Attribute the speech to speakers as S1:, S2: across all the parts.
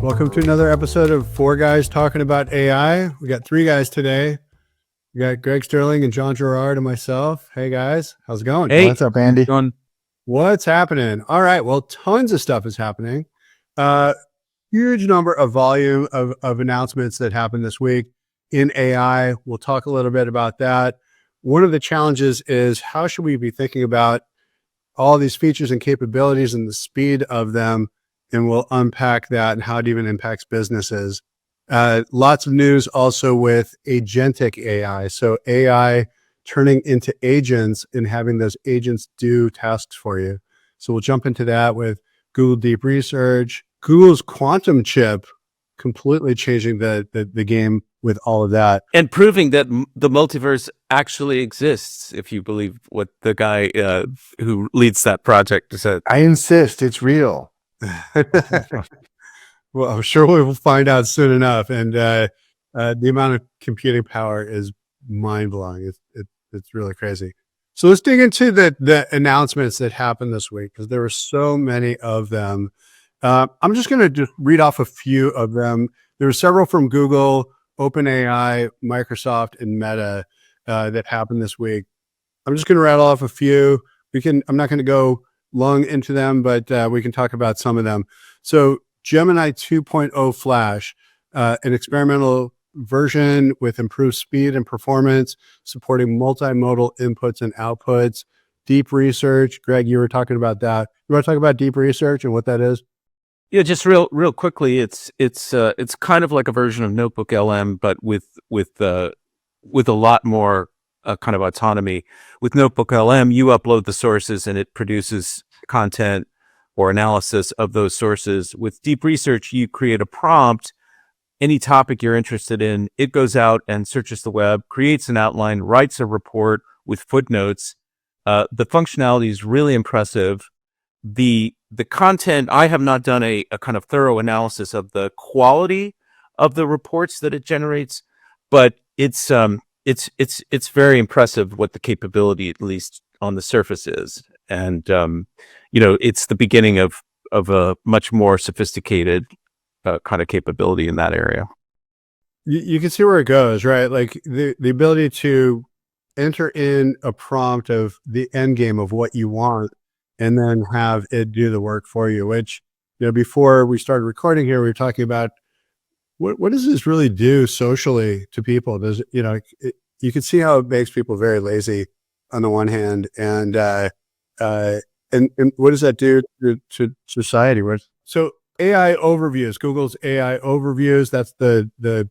S1: Welcome to another episode of Four Guys Talking About AI. We got three guys today. We got Greg Sterling and John Gerard and myself. Hey guys, how's it going?
S2: Hey,
S3: What's up, Andy?
S1: What's happening? All right, well, tons of stuff is happening. Huge number of volume of announcements that happened this week in AI. We'll talk a little bit about that. One of the challenges is how should we be thinking about all these features and capabilities and the speed of them, and we'll unpack that and how it even impacts businesses. Lots of news also with agentic AI. So AI turning into agents and having those agents do tasks for you. So we'll jump into that with Google Deep Research, Google's quantum chip completely changing the game with all of that.
S2: and proving that the multiverse actually exists, if you believe what the guy who leads that project said.
S3: I insist, it's real.
S1: Well, I'm sure we will find out soon enough. And the amount of computing power is mind-blowing. It's really crazy. So let's dig into the announcements that happened this week, because there were so many of them. I'm just going to just read off a few of them. There were several from Google, OpenAI, Microsoft, and Meta that happened this week. I'm just going to rattle off a few. I'm not going to go long into them, but we can talk about some of them. So Gemini 2.0 Flash, an experimental version with improved speed and performance, supporting multimodal inputs and outputs. Deep Research, Greg, you were talking about that. You want to talk about Deep Research and what that is?
S2: Yeah, just real quickly, it's kind of like a version of Notebook LM, but with a lot more kind of autonomy. With Notebook LM, you upload the sources and it produces content or analysis of those sources. With Deep Research, you create a prompt, any topic you're interested in, it goes out and searches the web, creates an outline, writes a report with footnotes. The functionality is really impressive. The content, I have not done a kind of thorough analysis of the quality of the reports that it generates, but it's very impressive what the capability, at least on the surface, is. And it's the beginning of a much more sophisticated kind of capability in that area.
S1: You can see where it goes, right? Like the ability to enter in a prompt of the end game of what you want and then have it do the work for you, which, before we started recording here, we were talking about what does this really do socially to people? Does you can see how it makes people very lazy on the one hand, and what does that do to society? So AI overviews, Google's AI overviews, that's the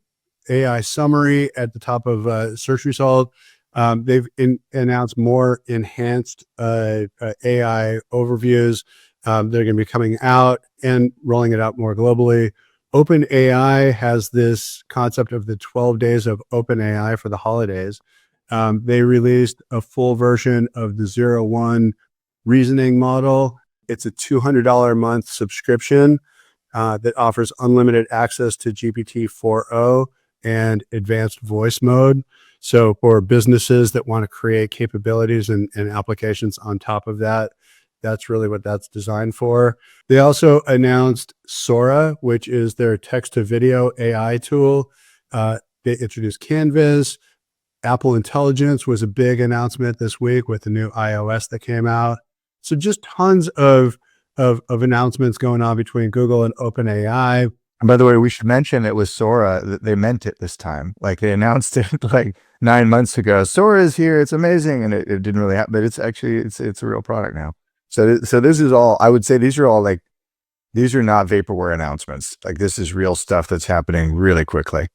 S1: AI summary at the top of search result. They've announced more enhanced AI overviews. They're going to be coming out and rolling it out more globally. OpenAI has this concept of the 12 days of OpenAI for the holidays. They released a full version of the 0-1 reasoning model. It's a $200 a month subscription that offers unlimited access to GPT-4o and advanced voice mode. So for businesses that want to create capabilities and applications on top of that, that's really what that's designed for. They also announced Sora, which is their text-to-video AI tool. They introduced Canvas. Apple Intelligence was a big announcement this week with the new iOS that came out. So just tons of announcements going on between Google and OpenAI.
S3: And by the way, we should mention it was Sora. They meant it this time. Like they announced it like 9 months ago. Sora is here. It's amazing. And it didn't really happen, but it's actually, it's a real product now. So this is all, I would say these are all like, these are not vaporware announcements. Like this is real stuff that's happening really quickly.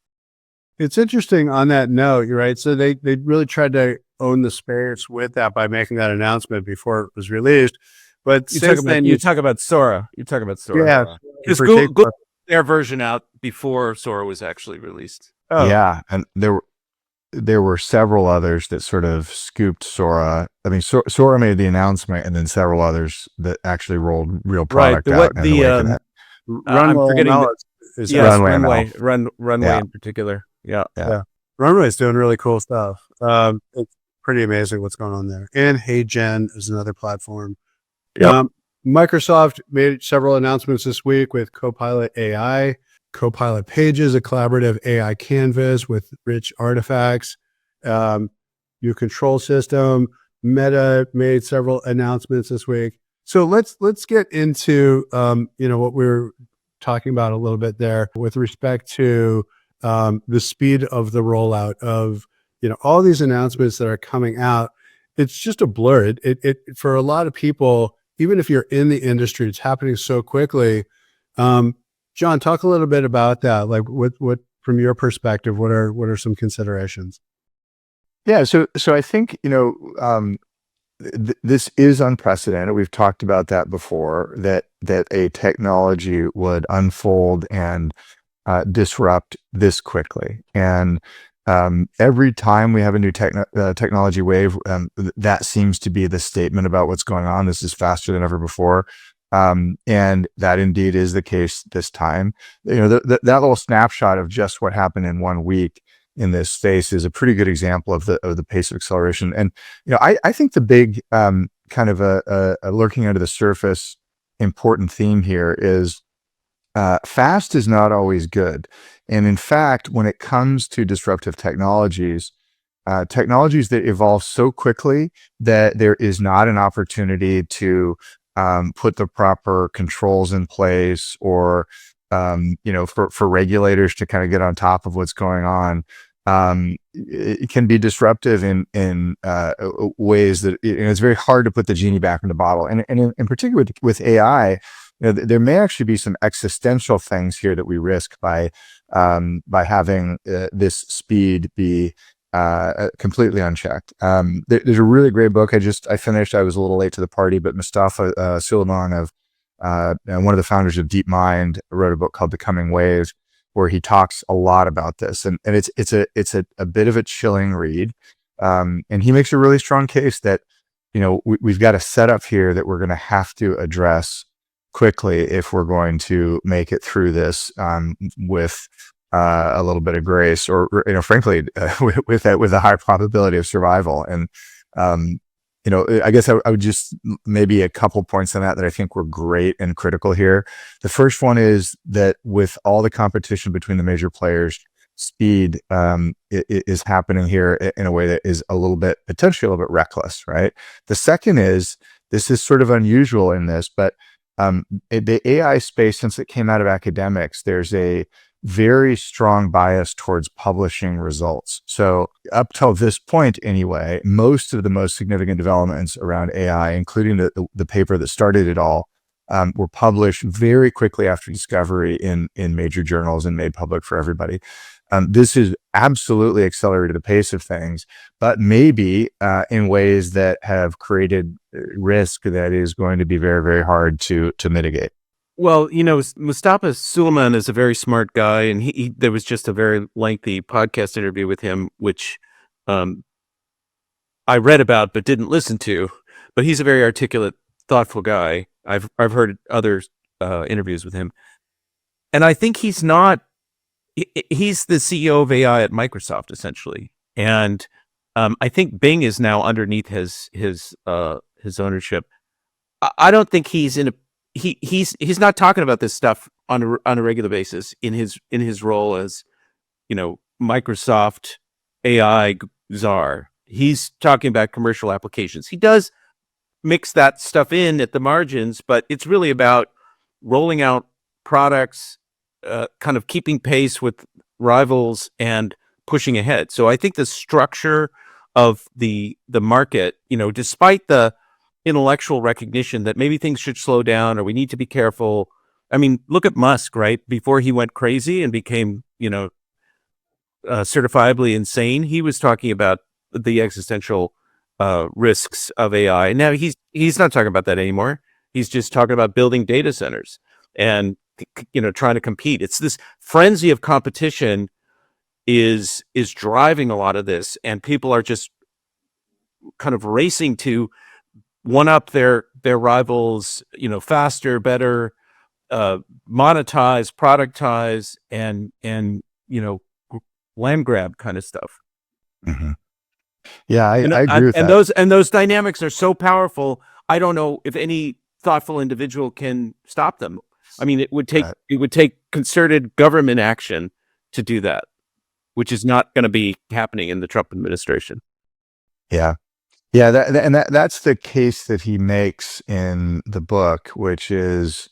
S1: It's interesting on that note, you're right. So they really tried to own the space with that by making that announcement before it was released. But since then,
S2: you talk about Sora. You talk about Sora.
S1: Yeah.
S2: Because Google their version out before Sora was actually released.
S3: Oh. Yeah. And there were several others that sort of scooped Sora. I mean, Sora made the announcement and then several others that actually rolled real product out.
S2: I'm forgetting Runway in particular. Yeah.
S1: Runway is doing really cool stuff. It's pretty amazing what's going on there. And HeyGen is another platform.
S3: Yep.
S1: Microsoft made several announcements this week with Copilot AI. Copilot Pages, a collaborative AI canvas with rich artifacts. Your control system. Meta made several announcements this week. So let's get into what we were talking about a little bit there with respect to the speed of the rollout of all these announcements that are coming out. It's just a blur. It for a lot of people, even if you're in the industry, it's happening so quickly. John, talk a little bit about that. Like, what from your perspective, what are some considerations?
S3: Yeah, so I think this is unprecedented. We've talked about that before. That a technology would unfold and disrupt this quickly. And every time we have a new technology wave, that seems to be the statement about what's going on. This is faster than ever before. And that indeed is the case this time. That little snapshot of just what happened in 1 week in this space is a pretty good example of the pace of acceleration. And I think the big kind of a lurking under the surface important theme here is fast is not always good. And in fact, when it comes to disruptive technologies, technologies that evolve so quickly that there is not an opportunity to put the proper controls in place, or for regulators to kind of get on top of what's going on, it can be disruptive in ways that it's very hard to put the genie back in the bottle. And in particular with AI, there may actually be some existential things here that we risk by having this speed be completely unchecked. There's a really great book I finished. I was a little late to the party, but Mustafa Suleyman, one of the founders of DeepMind, wrote a book called The Coming Wave, where he talks a lot about this, and it's a bit of a chilling read. And he makes a really strong case that we've got a setup here that we're going to have to address quickly if we're going to make it through this with a little bit of grace, or frankly, with a high probability of survival. And I guess I would just maybe a couple points on that I think were great and critical here. The first one is that with all the competition between the major players, speed is happening here in a way that is potentially a little bit reckless, right? The second is, this is sort of unusual in this, but the AI space, since it came out of academics, there's a very strong bias towards publishing results. So up till this point anyway, most of the most significant developments around AI, including the paper that started it all, were published very quickly after discovery in major journals and made public for everybody. This has absolutely accelerated the pace of things, but maybe in ways that have created risk that is going to be very, very hard to mitigate.
S2: Well, Mustafa Suleyman is a very smart guy, and there was just a very lengthy podcast interview with him, which I read about but didn't listen to. But he's a very articulate, thoughtful guy. I've heard other interviews with him, and I think he's the CEO of AI at Microsoft, essentially, and I think Bing is now underneath his ownership. I don't think he's in a he's not talking about this stuff on a regular basis in his role as Microsoft AI czar. He's talking about commercial applications. He does mix that stuff in at the margins, but it's really about rolling out products, kind of keeping pace with rivals and pushing ahead. So I think the structure of the market, despite the intellectual recognition that maybe things should slow down or we need to be careful. I mean, look at Musk, right? Before he went crazy and became, certifiably insane, he was talking about the existential risks of AI. Now he's not talking about that anymore. He's just talking about building data centers and trying to compete. It's this frenzy of competition is driving a lot of this, and people are just kind of racing to one up their rivals, faster, better, monetize, productize, and land grab kind of stuff.
S3: Mm-hmm. Yeah, I agree with
S2: that. And those dynamics are so powerful. I don't know if any thoughtful individual can stop them. I mean, it would take concerted government action to do that, which is not going to be happening in the Trump administration.
S3: Yeah. That's the case that he makes in the book, which is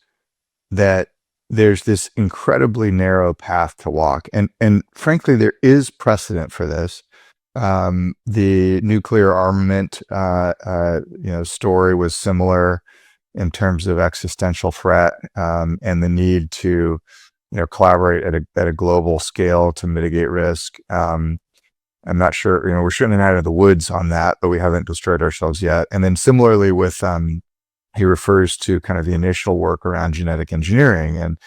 S3: that there's this incredibly narrow path to walk. And frankly, there is precedent for this. The nuclear armament, story was similar in terms of existential threat, and the need to, collaborate at a global scale to mitigate risk. I'm not sure, we're shooting out of the woods on that, but we haven't destroyed ourselves yet. And then similarly with, he refers to kind of the initial work around genetic engineering. And,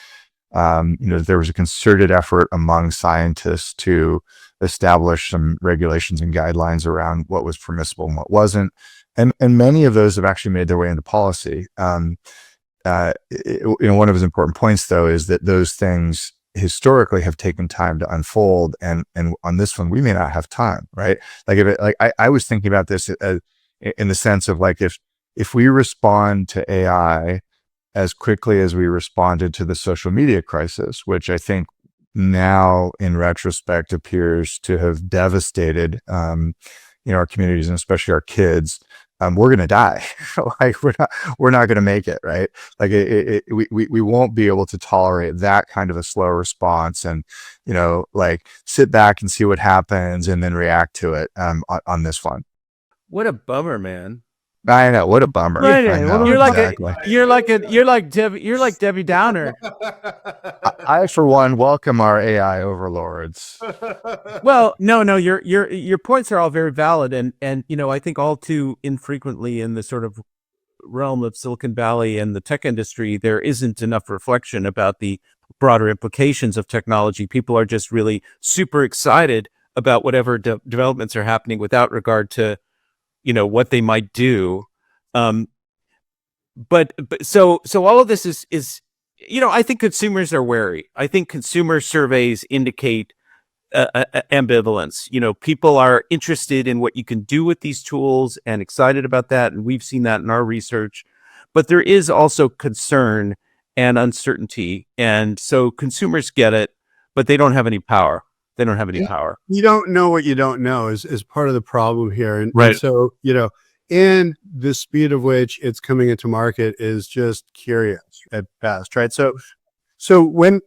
S3: there was a concerted effort among scientists to establish some regulations and guidelines around what was permissible and what wasn't. And many of those have actually made their way into policy. One of his important points, though, is that those things historically have taken time to unfold, and on this one we may not have time, right? I was thinking about this in the sense of if we respond to AI as quickly as we responded to the social media crisis, which I think now in retrospect appears to have devastated our communities and especially our kids, we're going to die. we're not going to make it, right? We won't be able to tolerate that kind of a slow response and, sit back and see what happens and then react to it on this one.
S2: What a bummer, man.
S3: I know, what a bummer.
S2: Right,
S3: I know,
S2: you're like Debbie Downer.
S3: I for one welcome our AI overlords.
S2: Well, no, your points are all very valid, and I think all too infrequently in the sort of realm of Silicon Valley and the tech industry, there isn't enough reflection about the broader implications of technology. People are just really super excited about whatever developments are happening without regard to what they might do. But so all of this is I think consumers are wary. I think consumer surveys indicate ambivalence. People are interested in what you can do with these tools and excited about that. And we've seen that in our research, but there is also concern and uncertainty. And so consumers get it, but they don't have any power. They don't have any power.
S1: You don't know what you don't know is part of the problem here. And,
S2: right.
S1: And so, and the speed of which it's coming into market is just curious at best, right? So when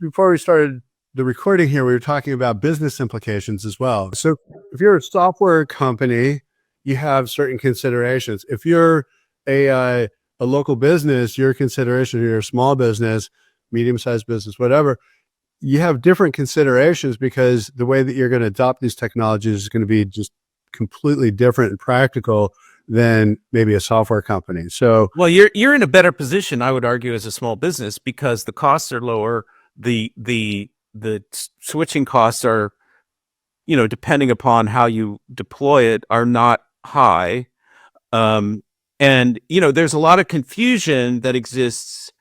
S1: before we started the recording here, we were talking about business implications as well. So if you're a software company, you have certain considerations. If you're a local business, your consideration, you're a small business, medium-sized business, whatever, you have different considerations because the way that you're going to adopt these technologies is going to be just completely different and practical than maybe a software company. So,
S2: well, you're in a better position, I would argue, as a small business because the costs are lower. The switching costs are, depending upon how you deploy it, are not high. And there's a lot of confusion that exists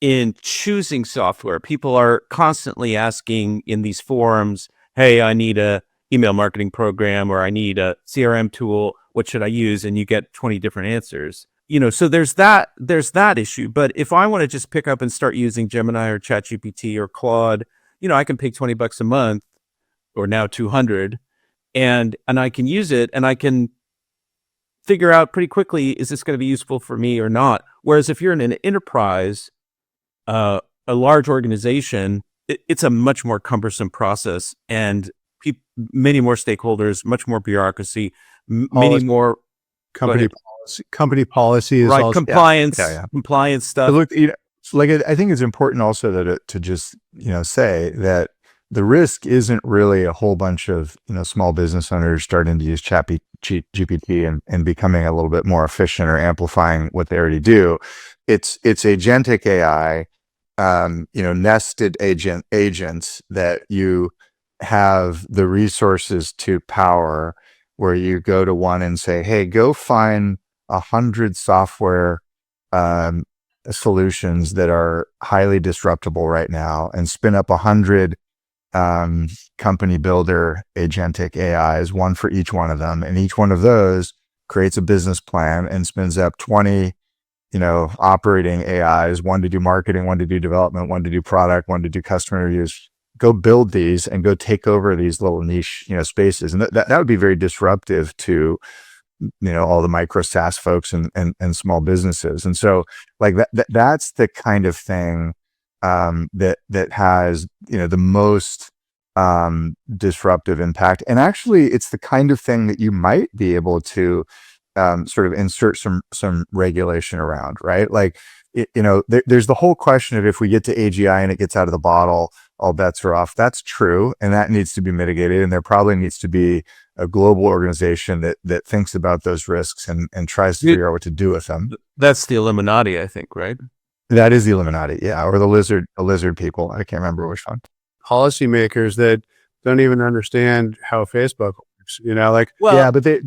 S2: in choosing software. People are constantly asking in these forums, hey, I need a email marketing program, or I need a CRM tool. What should I use? And you get 20 different answers. So there's that issue. But if I want to just pick up and start using Gemini or ChatGPT or Claude, I can pay $20 a month, or now 200, and I can use it, and I can figure out pretty quickly, is this going to be useful for me or not? Whereas if you're in an enterprise, a large organization, it's a much more cumbersome process, and many more stakeholders, much more bureaucracy, many more
S1: company policy is
S2: right.
S1: Also,
S2: compliance stuff.
S3: Look, I think it's important also to just say that the risk isn't really a whole bunch of small business owners starting to use GPT and becoming a little bit more efficient or amplifying what they already do. It's agentic AI, nested agents that you have the resources to power, where you go to one and say, hey, go find 100 software solutions that are highly disruptible right now and spin up 100 company builder agentic AIs, one for each one of them. And each one of those creates a business plan and spins up 20 operating AIs, one to do marketing, one to do development, one to do product, one to do customer reviews. Go build these and go take over these little niche, spaces. And that would be very disruptive to, all the micro SaaS folks and small businesses. And so like that's the kind of thing that has, the most disruptive impact. And actually it's the kind of thing that you might be able to sort of insert some regulation around, right? Like, there's the whole question of if we get to AGI and it gets out of the bottle, all bets are off. That's true. And that needs to be mitigated. And there probably needs to be a global organization that thinks about those risks and tries to figure out what to do with them.
S2: That's the Illuminati, I think, right?
S3: That is the Illuminati. Yeah. Or the lizard people. I can't remember which one.
S1: Policymakers that don't even understand how Facebook works,
S3: but they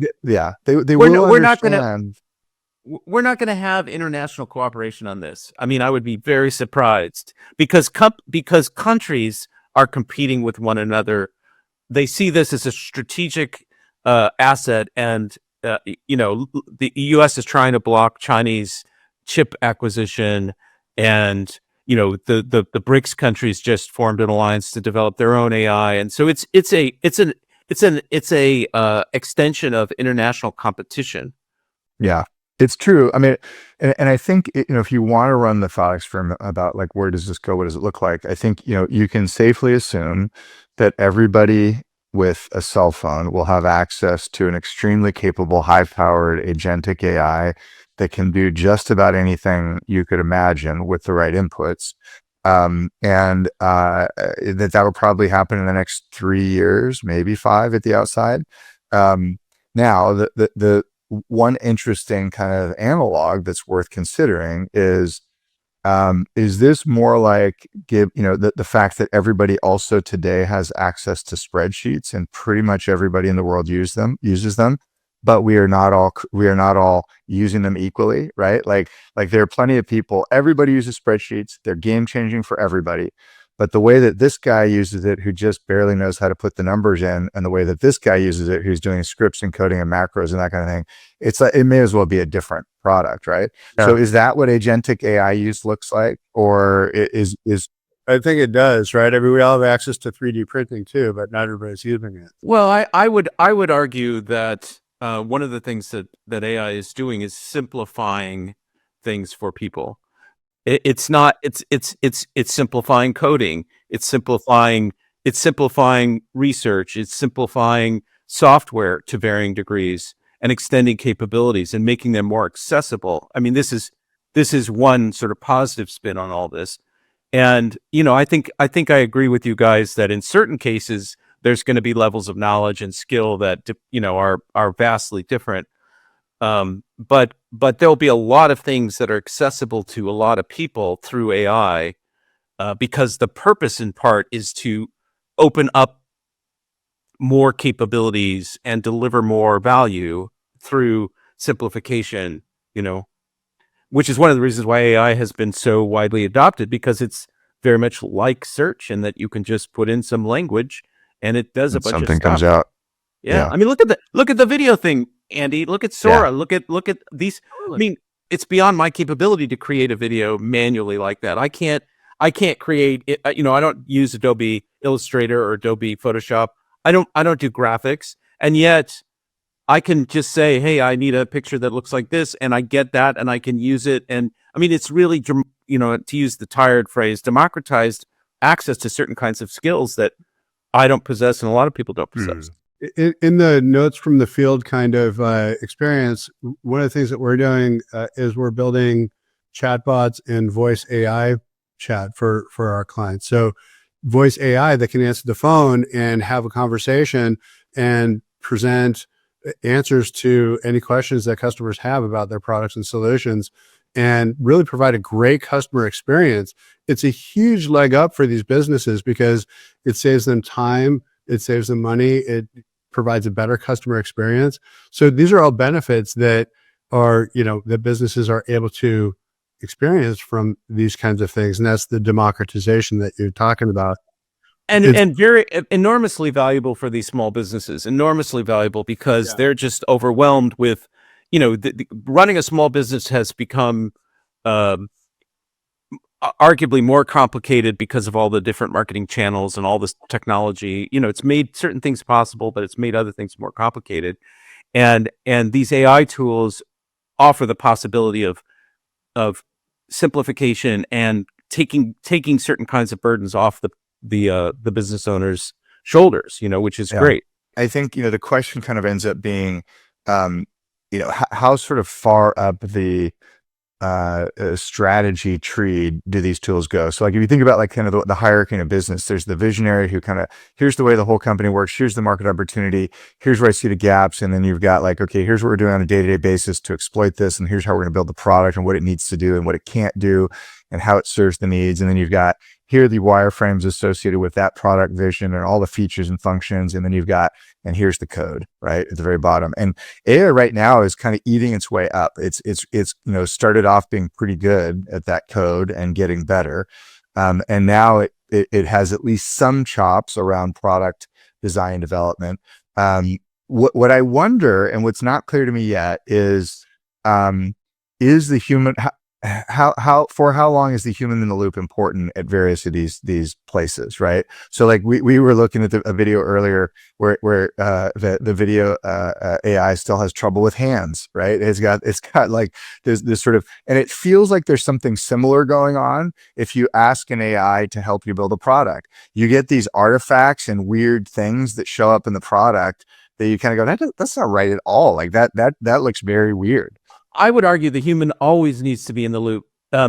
S2: we're not going to have international cooperation on this. I mean, I would be very surprised because countries are competing with one another. They see this as a strategic asset, and the U.S. is trying to block Chinese chip acquisition, and the BRICS countries just formed an alliance to develop their own AI, and so it's an extension of international competition.
S3: Yeah. It's true. I mean, and I think, if you want to run the thought experiment about like, where does this go? What does it look like? I think, you can safely assume that everybody with a cell phone will have access to an extremely capable, high-powered agentic AI that can do just about anything you could imagine with the right inputs. And that will probably happen in the next 3 years, maybe 5 at the outside. Now, the one interesting kind of analog that's worth considering is this more like the fact that everybody also today has access to spreadsheets and pretty much everybody in the world uses them, but we are not all using them equally, right? Like there are plenty of people, everybody uses spreadsheets. They're game changing for everybody. But the way that this guy uses it, who just barely knows how to put the numbers in, and the way that this guy uses it, who's doing scripts and coding and macros and that kind of thing, it's like, it may as well be a different product, right? Yeah. So is that what agentic AI use looks like? Or is
S1: I think it does, right? I mean, we all have access to 3D printing too, but not everybody's using it.
S2: Well, I would argue that one of the things that AI is doing is simplifying things for people. It's simplifying coding. It's simplifying research. It's simplifying software to varying degrees and extending capabilities and making them more accessible. I mean, this is one sort of positive spin on all this. And, I think I agree with you guys that in certain cases, there's going to be levels of knowledge and skill that, are vastly different. But there'll be a lot of things that are accessible to a lot of people through AI, because the purpose in part is to open up more capabilities and deliver more value through simplification, which is one of the reasons why AI has been so widely adopted, because it's very much like search in that you can just put in some language and it does a bunch of stuff.
S3: Something comes out.
S2: Yeah. I mean, look at the video thing, Andy. Look at Sora. Yeah. Look at these. I mean, it's beyond my capability to create a video manually like that. I can't create it. I don't use Adobe Illustrator or Adobe Photoshop. I don't do graphics, and yet I can just say, hey, I need a picture that looks like this, and I get that, and I can use it. And I mean, it's really, to use the tired phrase, democratized access to certain kinds of skills that I don't possess and a lot of people don't possess.
S1: In the notes from the field kind of experience, one of the things that we're doing is we're building chatbots and voice AI chat for our clients. So voice AI that can answer the phone and have a conversation and present answers to any questions that customers have about their products and solutions, and really provide a great customer experience. It's a huge leg up for these businesses because it saves them time, it saves them money, it provides a better customer experience. So these are all benefits that are, that businesses are able to experience from these kinds of things. And that's the democratization that you're talking about.
S2: And very enormously valuable for these small businesses, enormously valuable because they're just overwhelmed with, running a small business has become arguably more complicated because of all the different marketing channels and all this technology. It's made certain things possible, but it's made other things more complicated. And these AI tools offer the possibility of simplification and taking certain kinds of burdens off the business owner's shoulders, which is great.
S3: I think, the question kind of ends up being, how sort of far up the strategy tree do these tools go? So like if you think about like kind of the hierarchy in a business, there's the visionary who kind of, here's the way the whole company works, here's the market opportunity, here's where I see the gaps, and then you've got like, okay, here's what we're doing on a day-to-day basis to exploit this, and here's how we're going to build the product and what it needs to do and what it can't do and how it serves the needs. And then you've got here are the wireframes associated with that product vision and all the features and functions, and then you've got, and here's the code right at the very bottom. And AI right now is kind of eating its way up. It's started off being pretty good at that code and getting better, and now it has at least some chops around product design development. What I wonder, and what's not clear to me yet, is the human, for how long is the human in the loop important at various of these places, right? So like we were looking at a video earlier where the video AI still has trouble with hands, right? It's got like this sort of, and it feels like there's something similar going on. If you ask an AI to help you build a product, you get these artifacts and weird things that show up in the product that you kind of go, that's not right at all. Like that looks very weird.
S2: I would argue the human always needs to be in the loop.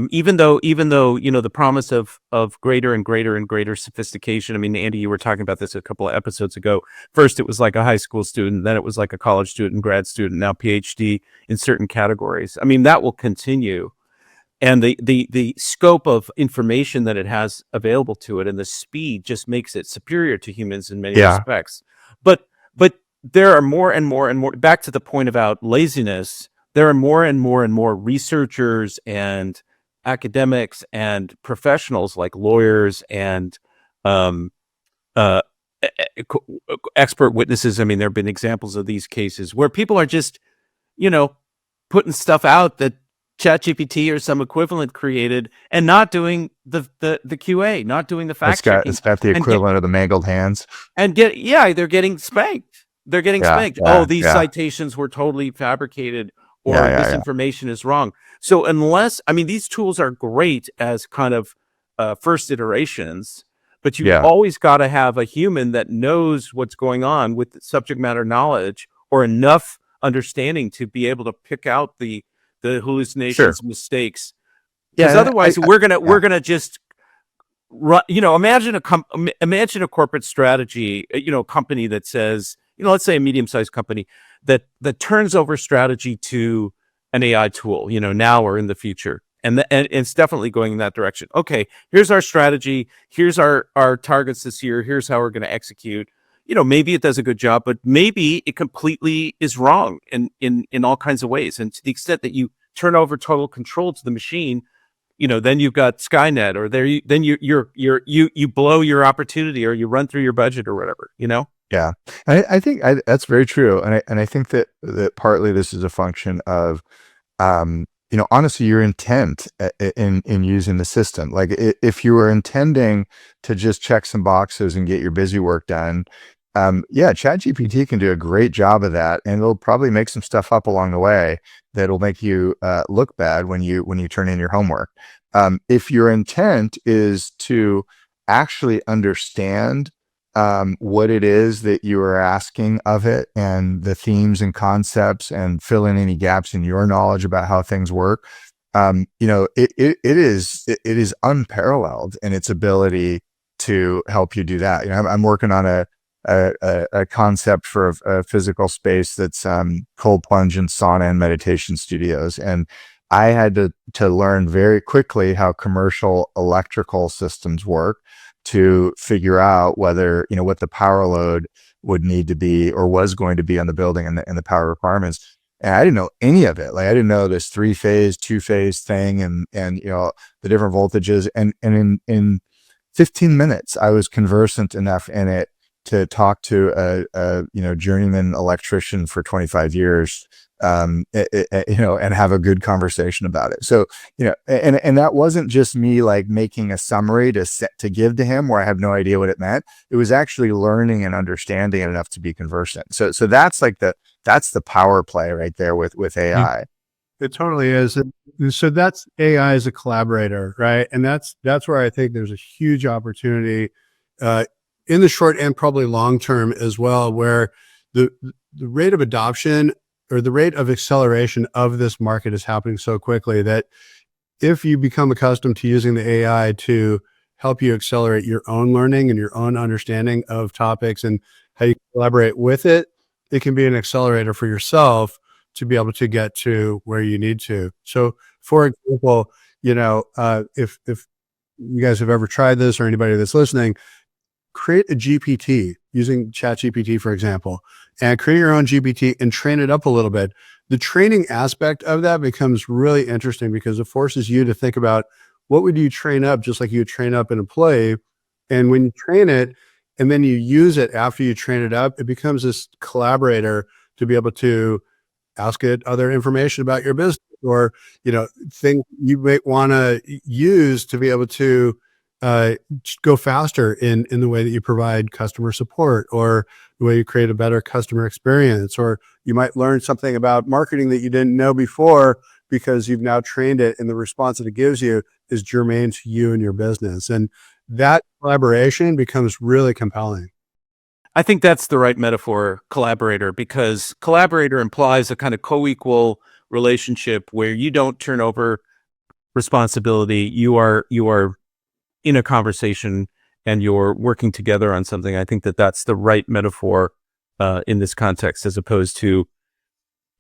S2: Even though, the promise of greater and greater and greater sophistication. I mean, Andy, you were talking about this a couple of episodes ago. First, it was like a high school student, then it was like a college student, grad student, now PhD in certain categories. I mean, that will continue. And the scope of information that it has available to it and the speed just makes it superior to humans in many respects. But there are more and more and more, back to the point about laziness, there are more and more and more researchers and academics and professionals like lawyers and expert witnesses. I mean, there have been examples of these cases where people are just, putting stuff out that ChatGPT or some equivalent created and not doing the QA, not doing the fact checking.
S3: It's got the equivalent of the mangled hands.
S2: And they're getting spanked. They're getting spanked. These citations were totally fabricated, or this information is wrong. So these tools are great as kind of first iterations, but you've always got to have a human that knows what's going on with subject matter knowledge or enough understanding to be able to pick out the hallucinations, mistakes. Because otherwise we're gonna just run, imagine a corporate strategy, company that says, let's say a medium-sized company that turns over strategy to an AI tool, now or in the future. And it's definitely going in that direction. Okay, here's our strategy. Here's our targets this year. Here's how we're going to execute. Maybe it does a good job, but maybe it completely is wrong in all kinds of ways. And to the extent that you turn over total control to the machine, then you've got Skynet, or then you blow your opportunity, or you run through your budget or whatever.
S3: Yeah, I think that's very true, and I think that partly this is a function of, honestly, your intent in using the system. Like if you were intending to just check some boxes and get your busy work done, ChatGPT can do a great job of that, and it'll probably make some stuff up along the way that'll make you look bad when you turn in your homework. If your intent is to actually understand what it is that you are asking of it and the themes and concepts, and fill in any gaps in your knowledge about how things work, it is unparalleled in its ability to help you do that. I'm working on a concept for a physical space that's cold plunge and sauna and meditation studios, and I had to learn very quickly how commercial electrical systems work to figure out whether, what the power load would need to be or was going to be on the building and the power requirements. And I didn't know any of it. Like I didn't know this 3-phase, 2-phase thing and the different voltages. And in 15 minutes, I was conversant enough in it to talk to a journeyman electrician for 25 years, and have a good conversation about it. So, and that wasn't just me like making a summary to give to him where I have no idea what it meant. It was actually learning and understanding it enough to be conversant. So that's like that's the power play right there with AI.
S1: It totally is. And so that's AI as a collaborator, right? And that's where I think there's a huge opportunity in the short and probably long term as well, where the rate of adoption or the rate of acceleration of this market is happening so quickly that if you become accustomed to using the AI to help you accelerate your own learning and your own understanding of topics and how you collaborate with it, it can be an accelerator for yourself to be able to get to where you need to. So for example, if you guys have ever tried this or anybody that's listening, create a GPT using ChatGPT, for example, and create your own GPT and train it up a little bit. The training aspect of that becomes really interesting because it forces you to think about what would you train up, just like you would train up an employee. And when you train it and then you use it after you train it up, it becomes this collaborator to be able to ask it other information about your business or, things you might want to use to be able to go faster in the way that you provide customer support or the way you create a better customer experience. Or you might learn something about marketing that you didn't know before because you've now trained it and the response that it gives you is germane to you and your business. And that collaboration becomes really compelling.
S2: I think that's the right metaphor, collaborator, because collaborator implies a kind of co-equal relationship where you don't turn over responsibility. You are in a conversation and you're working together on something. I think that's the right metaphor in this context, as opposed to,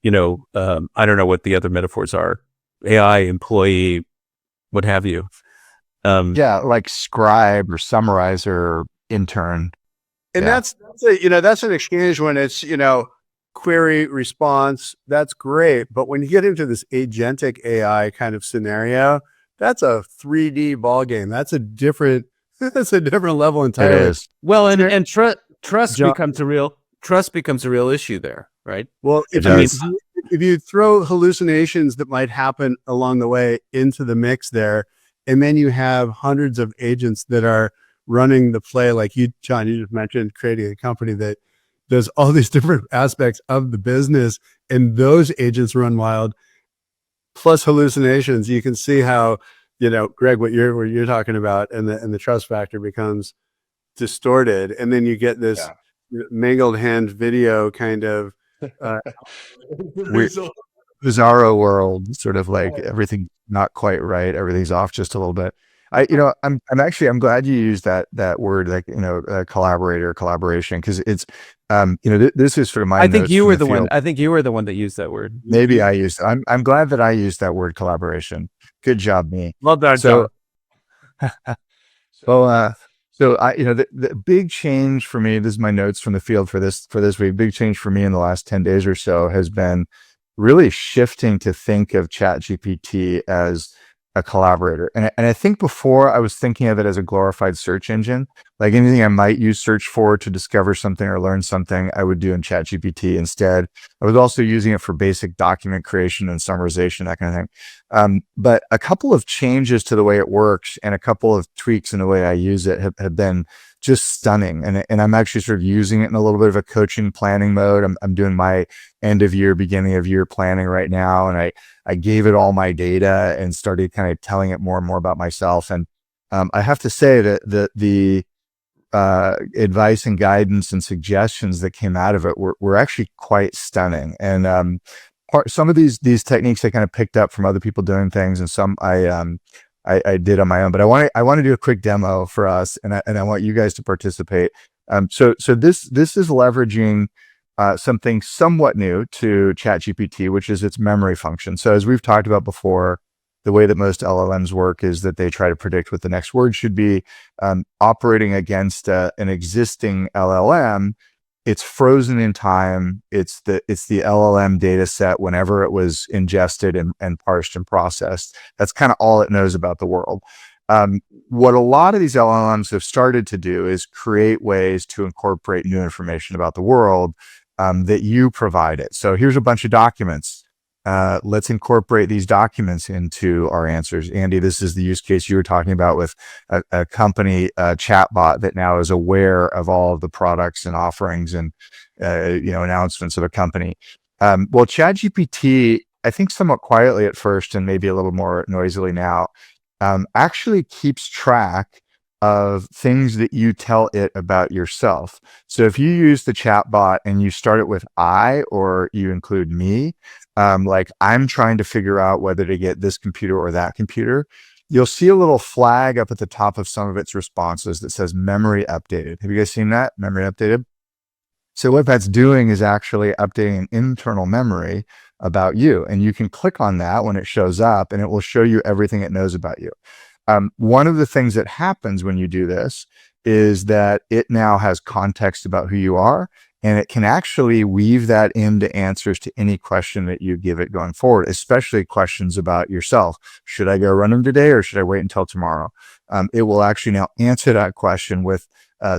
S2: I don't know what the other metaphors are, AI, employee, what have you.
S3: Like scribe or summarizer, intern.
S1: And that's an exchange when it's, query response, that's great. But when you get into this agentic AI kind of scenario, that's a 3D ball game. That's a different level entirely.
S3: It is.
S2: Well, and trust becomes a real issue there, right?
S1: Well, if you throw hallucinations that might happen along the way into the mix there, and then you have hundreds of agents that are running the play, like you, John, you just mentioned creating a company that does all these different aspects of the business, and those agents run wild, plus hallucinations. You can see how, Greg, what you're talking about, and the trust factor becomes distorted, and then you get this mangled hand video kind of
S3: bizarro world, sort of like everything not quite right, everything's off just a little bit. I'm glad you used that word, like, collaboration, because it's, this is sort of my.
S2: I think you were the one. I think you were the one that used that word.
S3: Maybe I used. I'm glad that I used that word, collaboration. Good job, me.
S2: Well done, John.
S3: So I, the big change for me. This is my notes from the field for this week. Big change for me in the last 10 days or so has been really shifting to think of ChatGPT as a collaborator. And I think before I was thinking of it as a glorified search engine, like anything I might use search for to discover something or learn something, I would do in ChatGPT instead. I was also using it for basic document creation and summarization, that kind of thing. But a couple of changes to the way it works and a couple of tweaks in the way I use it have been just stunning. And I'm actually sort of using it in a little bit of a coaching planning mode. I'm doing my end of year, beginning of year planning right now. And I gave it all my data and started kind of telling it more and more about myself. And I have to say that the advice and guidance and suggestions that came out of it were actually quite stunning. And some of these techniques I kind of picked up from other people doing things, and some I did on my own. But I want to do a quick demo for us, and I want you guys to participate. So this is leveraging something somewhat new to ChatGPT, which is its memory function. So as we've talked about before, the way that most LLMs work is that they try to predict what the next word should be. Operating against an existing LLM, it's frozen in time. It's the LLM data set whenever it was ingested and parsed and processed. That's kind of all it knows about the world. What a lot of these LLMs have started to do is create ways to incorporate new information about the world that you provide it. So here's a bunch of documents. Let's incorporate these documents into our answers. Andy, this is the use case you were talking about with a company chatbot that now is aware of all of the products and offerings and announcements of a company. Well, ChatGPT, I think somewhat quietly at first and maybe a little more noisily now, actually keeps track of things that you tell it about yourself. So if you use the chatbot and you start it with I, or you include me, like I'm trying to figure out whether to get this computer or that computer, you'll see a little flag up at the top of some of its responses that says memory updated. Have you guys seen that? Memory updated? So what that's doing is actually updating an internal memory about you. And you can click on that when it shows up and it will show you everything it knows about you. One of the things that happens when you do this is that it now has context about who you are, and it can actually weave that into answers to any question that you give it going forward, especially questions about yourself. Should I go running today or should I wait until tomorrow? It will actually now answer that question with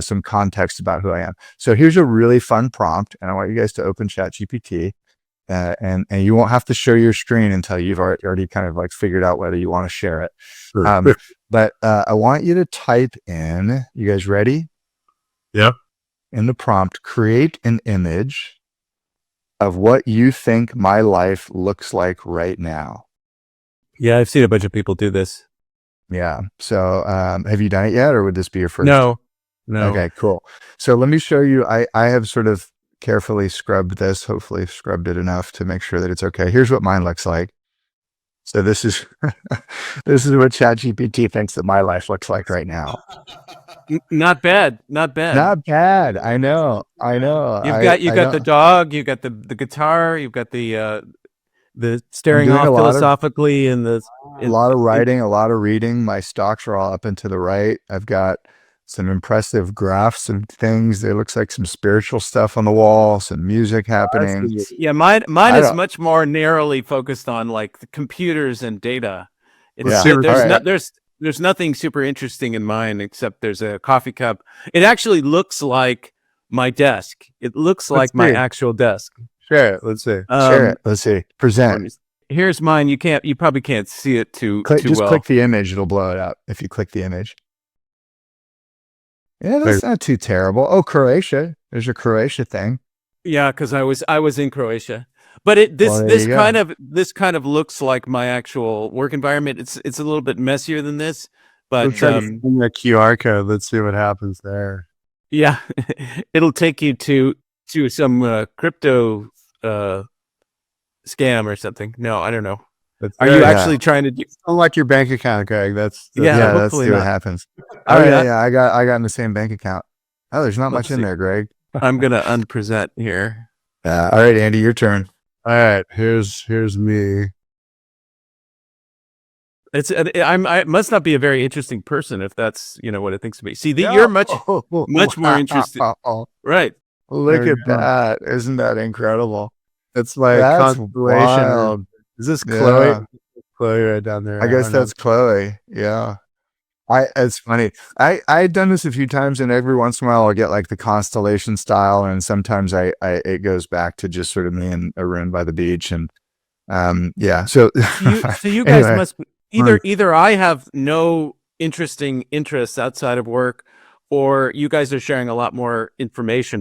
S3: some context about who I am. So here's a really fun prompt, and I want you guys to open ChatGPT, and you won't have to show your screen until you've already kind of like figured out whether you want to share it.
S1: Sure.
S3: But I want you to type in, you guys ready?
S1: Yep.
S3: In the prompt, create an image of what you think my life looks like right now.
S2: Yeah, I've seen a bunch of people do this.
S3: Yeah. So have you done it yet, or would this be your first?
S2: No.
S3: Okay, cool. So let me show you. I have sort of carefully scrubbed this, hopefully scrubbed it enough to make sure that it's okay. Here's what mine looks like. So this is this is what ChatGPT thinks that my life looks like right now.
S2: Not bad. Not bad.
S3: Not bad. I know.
S2: You've got the dog, you've got the guitar, you've got the staring
S3: doing
S2: off
S3: a lot of-
S2: philosophically and
S3: a lot of writing, a lot of reading. My stocks are all up and to the right. I've got some impressive graphs and things. There looks like some spiritual stuff on the wall, some music happening.
S2: Yeah, mine is much more narrowly focused on like the computers and data. There's nothing super interesting in mine except there's a coffee cup. It actually looks like my desk. It looks like my actual desk.
S3: Share it. Let's see. Share it. Let's see. Present.
S2: Here's mine. You probably can't see it too well.
S3: Click the image. It'll blow it up if you click the image. Yeah, that's not too terrible. Oh, Croatia. There's a Croatia thing.
S2: Yeah, because I was in Croatia. But this kind of looks like my actual work environment. It's a little bit messier than this, but
S1: We'll try to find the QR code. Let's see what happens there.
S2: Yeah, it'll take you to some crypto scam or something. No, I don't know. Are you actually trying to do?
S1: Unlike your bank account, Greg. That's
S3: let's see what happens. Oh yeah, I got in the same bank account. Oh, there's not much in there, Greg.
S2: I'm gonna unpresent here.
S3: All right, Andy, your turn.
S1: All right, here's me.
S2: I must not be a very interesting person if that's what it thinks of me. See, you're much more interesting, right?
S3: Look at that! Isn't that incredible?
S1: It's like constellation. Is this Chloe? Yeah. Chloe right down there.
S3: I guess that's Chloe. Yeah. It's funny. I've done this a few times, and every once in a while I'll get like the constellation style, and sometimes it goes back to just sort of me and Arun by the beach, and yeah. So
S2: you guys anyway. Must either I have no interests outside of work, or you guys are sharing a lot more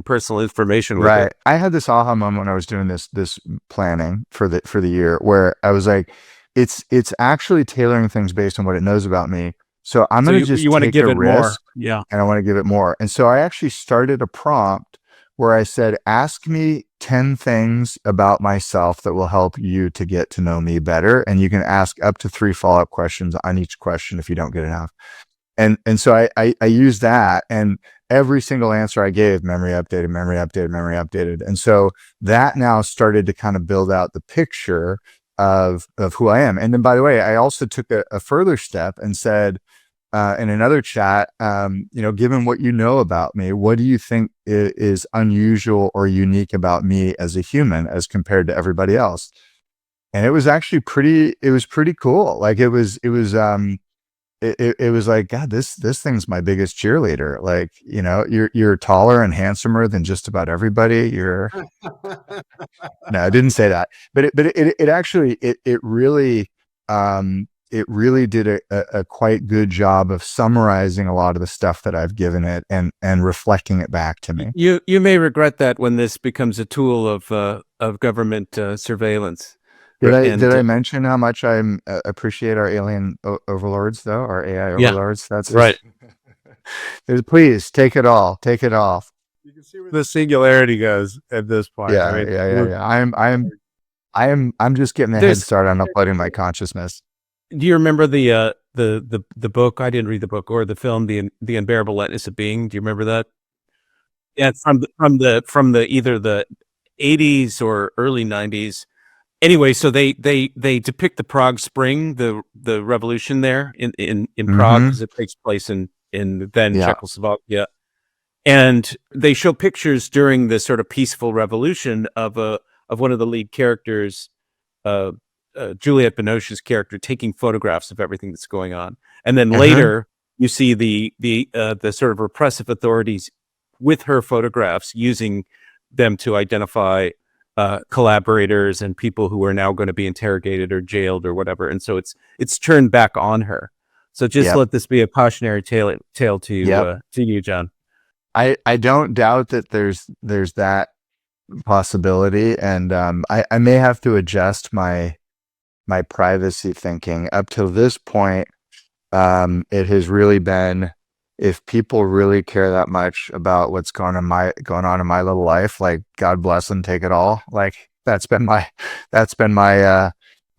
S2: personal information with it.
S3: I had this aha moment when I was doing this planning for the year, where I was like, it's actually tailoring things based on what it knows about me. So I'm going to just take a risk, and I want to give it more. And so I actually started a prompt where I said, ask me 10 things about myself that will help you to get to know me better. And you can ask up to 3 follow-up questions on each question if you don't get enough. And so I used that, and every single answer I gave, memory updated, memory updated, memory updated. And so that now started to kind of build out the picture of who I am. And then, by the way, I also took a further step and said, in another chat, given what you know about me, what do you think is unusual or unique about me as a human as compared to everybody else? And it was actually pretty cool. Like it was it was like, God, this thing's my biggest cheerleader. Like, you're taller and handsomer than just about everybody. No, I didn't say that, but it actually, it really did a quite good job of summarizing a lot of the stuff that I've given it and reflecting it back to me.
S2: You may regret that when this becomes a tool of government surveillance.
S3: Did I mention how much I appreciate our alien overlords, though, our AI
S2: Yeah,
S3: overlords? That's
S2: right.
S3: Please take it all, take it off.
S1: You can see where the singularity goes at this point.
S3: Yeah,
S1: I mean,
S3: yeah. I'm just getting a head start on uploading my consciousness.
S2: Do you remember the book? I didn't read the book or the film, the Unbearable Lightness of Being. Do you remember that? Yeah, it's from the either the 80s or early 90s. Anyway, so they depict the Prague Spring, the revolution there in Prague, because it takes place in then Czechoslovakia, and they show pictures during this sort of peaceful revolution of one of the lead characters, Juliette Binoche's character, taking photographs of everything that's going on, and then later you see the sort of repressive authorities with her photographs, using them to identify collaborators and people who are now going to be interrogated or jailed or whatever. And so it's turned back on her. So just let this be a cautionary tale to you, John.
S3: I don't doubt that there's that possibility, and I may have to adjust my privacy thinking. Up till this point, it has really been, if people really care that much about what's going on in my little life, like, God bless them, take it all. Like, that's been my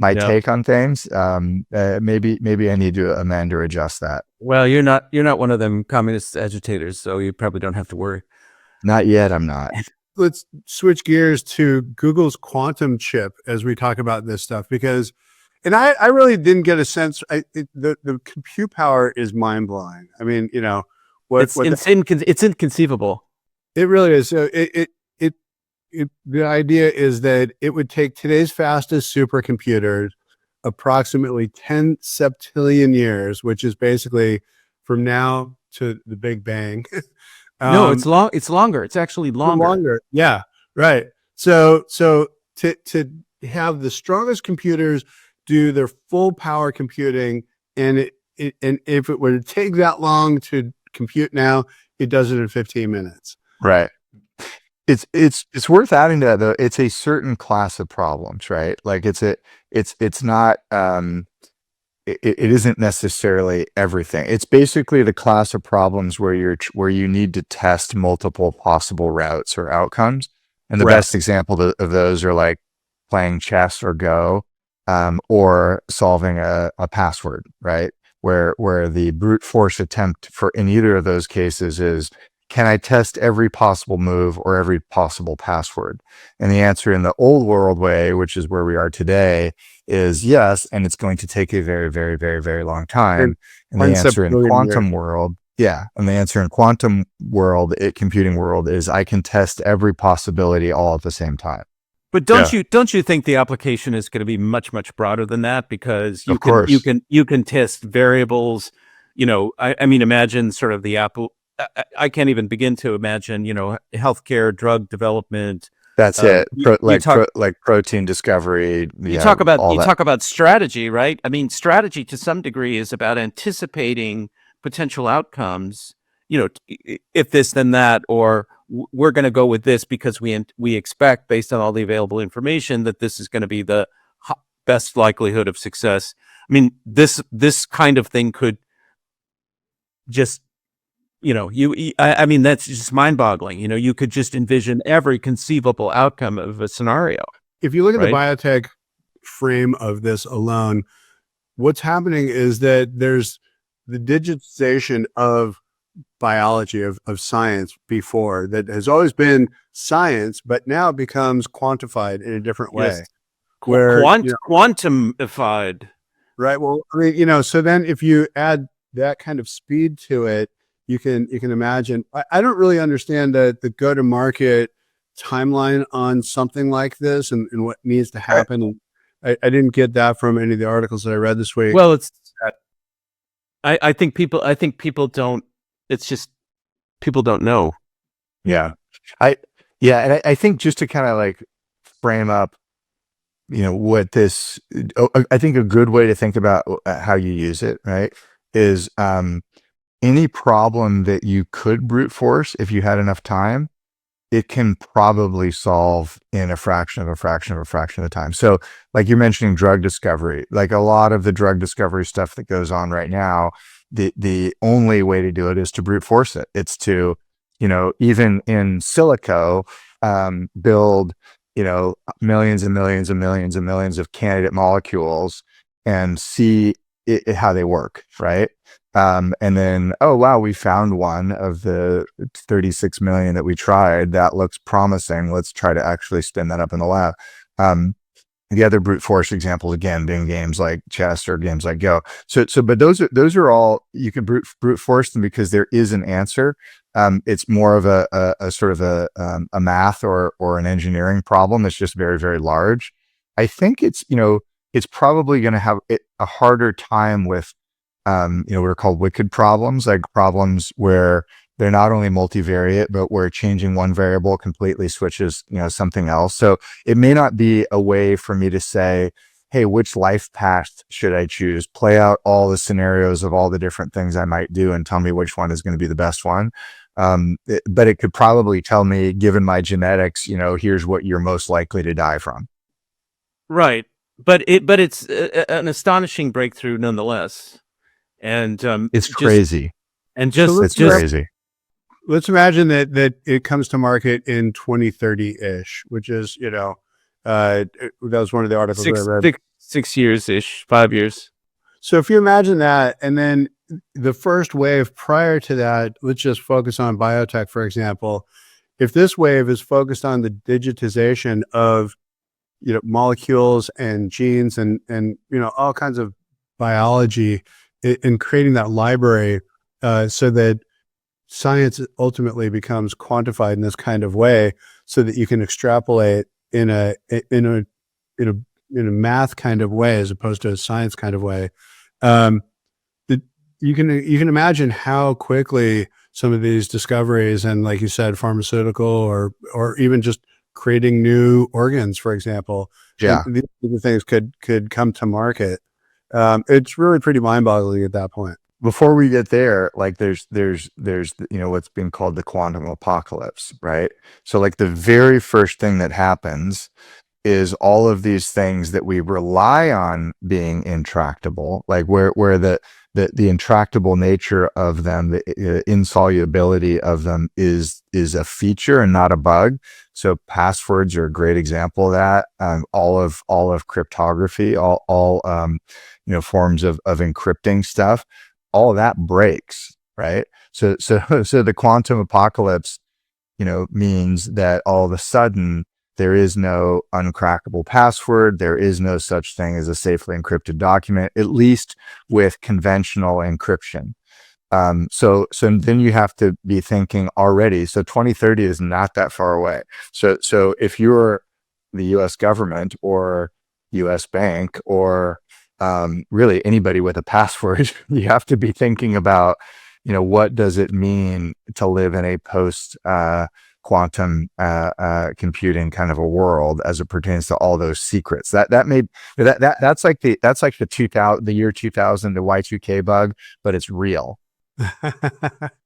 S3: take on things. Maybe I need to amend or adjust that.
S2: Well, you're not one of them communist agitators, so you probably don't have to worry.
S3: Not yet. I'm not.
S1: Let's switch gears to Google's quantum chip as we talk about this stuff, because, and I really didn't get a sense. The compute power is mind blowing. I mean,
S2: it's inconceivable.
S1: It really is. So the idea is that it would take today's fastest supercomputers approximately 10 septillion years, which is basically from now to the Big Bang.
S2: No, it's longer. It's actually longer.
S1: Yeah, right. So to have the strongest computers do their full power computing, and if it were to take that long to compute now, it does it in 15 minutes.
S3: Right. It's worth adding to that, though. It's a certain class of problems, right? Like, it's not, it isn't necessarily everything. It's basically the class of problems where you need to test multiple possible routes or outcomes. And the best example of those are like playing chess or Go, or solving a password, right? Where the brute force attempt in either of those cases is, can I test every possible move or every possible password? And the answer in the old world way, which is where we are today, is yes, and it's going to take a very, very, very, very long time. And the answer in quantum world, computing world, is I can test every possibility all at the same time.
S2: But don't you think the application is going to be much, much broader than that? Because you can test variables. I mean, imagine sort of the Apple. I can't even begin to imagine, healthcare, drug development.
S3: That's it. Like protein discovery.
S2: You talk about strategy, right? I mean, strategy to some degree is about anticipating potential outcomes. If this, then that, or we're going to go with this because we expect, based on all the available information, that this is going to be the best likelihood of success. I mean, this kind of thing could just, I mean, that's just mind-boggling. You could just envision every conceivable outcome of a scenario.
S1: If you look at the biotech frame of this alone, what's happening is that there's the digitization of biology, of science before, that has always been science, but now becomes quantified in a different way.
S2: Yes. Quantumified.
S1: Right. Well, I mean, so then if you add that kind of speed to it, you can imagine. I don't really understand the go-to-market timeline on something like this and what needs to happen. I didn't get that from any of the articles that I read this week.
S2: Well, I think people don't. It's just people don't know.
S3: Yeah. And I think just to kind of like frame up, what this, I think a good way to think about how you use it, right, is any problem that you could brute force if you had enough time, it can probably solve in a fraction of a fraction of a fraction of the time. So like you're mentioning drug discovery, like a lot of the drug discovery stuff that goes on right now, the only way to do it is to brute force it. It's to, even in silico, build, millions and millions and millions and millions of candidate molecules and see how they work, right? And then, oh, wow, we found one of the 36 million that we tried. That looks promising. Let's try to actually spin that up in the lab. The other brute force examples, again, being games like chess or games like Go. But those are all, you can brute force them because there is an answer. It's more of a sort of a math or an engineering problem that's just very, very large. I think it's probably going to have a harder time with, we're called wicked problems, like problems where they're not only multivariate, but where changing one variable completely switches, something else. So it may not be a way for me to say, hey, which life path should I choose? Play out all the scenarios of all the different things I might do and tell me which one is going to be the best one. But it could probably tell me, given my genetics, here's what you're most likely to die from.
S2: Right. But it's an astonishing breakthrough nonetheless. And
S3: it's crazy.
S2: It's
S3: crazy.
S1: Let's imagine that it comes to market in 2030-ish, which is, that was one of the articles I read.
S2: 6 years-ish, 5 years.
S1: So if you imagine that, and then the first wave prior to that, let's just focus on biotech, for example. If this wave is focused on the digitization of, molecules and genes and all kinds of biology in creating that library, so that science ultimately becomes quantified in this kind of way, so that you can extrapolate in a math kind of way as opposed to a science kind of way. You can imagine how quickly some of these discoveries, and like you said, pharmaceutical or even just creating new organs, for example, these things could come to market. It's really pretty mind-boggling at that point.
S3: Before we get there, like there's what's being called the quantum apocalypse, right? So like the very first thing that happens is all of these things that we rely on being intractable, like where the intractable nature of them, the insolubility of them is a feature and not a bug. So passwords are a great example of that. All of cryptography, all forms of encrypting stuff, all of that breaks, right? So the quantum apocalypse, means that all of a sudden there is no uncrackable password. There is no such thing as a safely encrypted document, at least with conventional encryption. So then you have to be thinking already. So 2030 is not that far away. So if you're the U.S. government or U.S. bank or really anybody with a password, you have to be thinking about, what does it mean to live in a post quantum computing kind of a world as it pertains to all those secrets. That's like the year 2000, the Y2K bug, but it's real.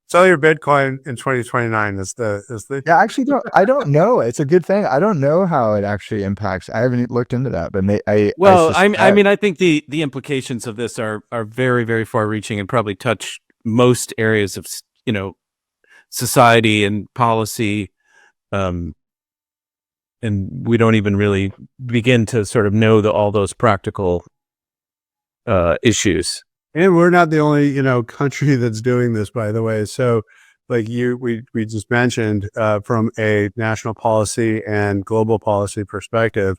S1: Sell your Bitcoin in 2029 is the
S3: yeah. Actually, I don't know. It's a good thing. I don't know how it actually impacts. I haven't looked into that, but
S2: I think the implications of this are very, very far reaching and probably touch most areas of society and policy, and we don't even really begin to sort of know all those practical issues.
S1: And we're not the only, country that's doing this, by the way. So like we just mentioned, from a national policy and global policy perspective,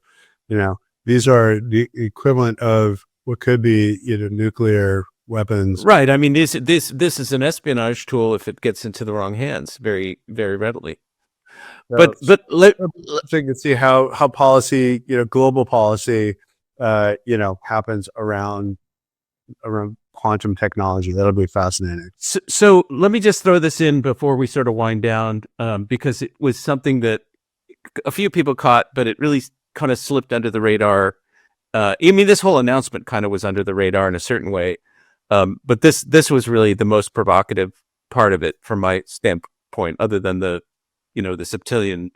S1: these are the equivalent of what could be, nuclear weapons.
S2: Right. I mean, this is an espionage tool if it gets into the wrong hands very, very readily. So
S1: you can see how policy, global policy, happens around around quantum technology. That'll be fascinating.
S2: So let me just throw this in before we sort of wind down, because it was something that a few people caught, but it really kind of slipped under the radar. I mean, this whole announcement kind of was under the radar in a certain way, but this was really the most provocative part of it from my standpoint, other than the septillion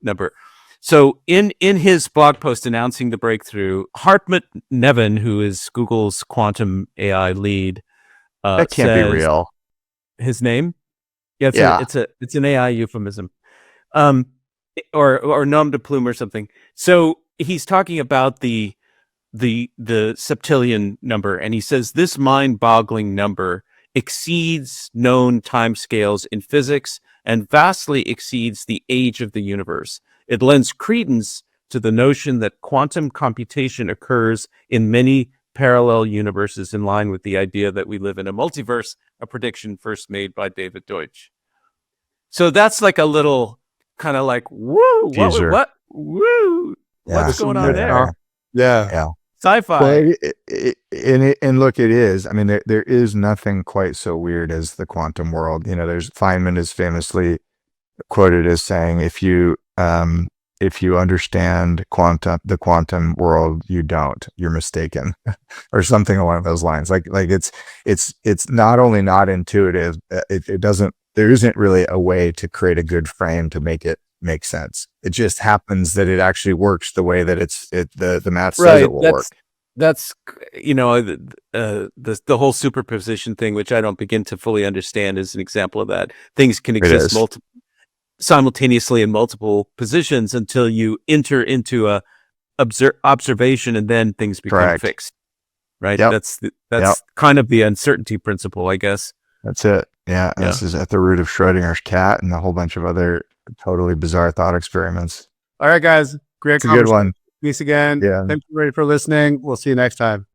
S2: number. So in his blog post announcing the breakthrough, Hartmut Neven, who is Google's quantum AI lead,
S3: That can't be real.
S2: His name? Yeah, it's an AI euphemism, or nom de plume or something. So he's talking about the septillion number, and he says this mind-boggling number exceeds known timescales in physics and vastly exceeds the age of the universe. It lends credence to the notion that quantum computation occurs in many parallel universes, in line with the idea that we live in a multiverse, a prediction first made by David Deutsch. So that's like a little kind of like, woo, what, woo, what's going on there?
S1: Yeah.
S2: Sci-fi.
S3: Well, and look, it is. I mean, there is nothing quite so weird as the quantum world. There's Feynman is famously quoted as saying, if you understand the quantum world, you're mistaken, or something along those lines. Like it's not only not intuitive, there isn't really a way to create a good frame to make it make sense. It just happens that it actually works the way that the math says it will work.
S2: That's the whole superposition thing, which I don't begin to fully understand, is an example of that. Things can exist simultaneously in multiple positions until you enter into a observation, and then things become fixed. Right?
S3: Yep.
S2: That's kind of the uncertainty principle, I guess.
S3: That's it. Yeah. This is at the root of Schrodinger's cat and a whole bunch of other totally bizarre thought experiments.
S1: All right, guys. Great.
S3: It's a good one.
S1: Peace again.
S3: Yeah.
S1: Thank you for listening. We'll see you next time.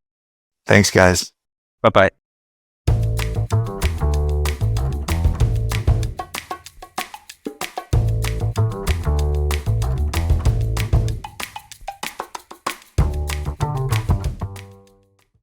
S3: Thanks, guys.
S2: Bye-bye.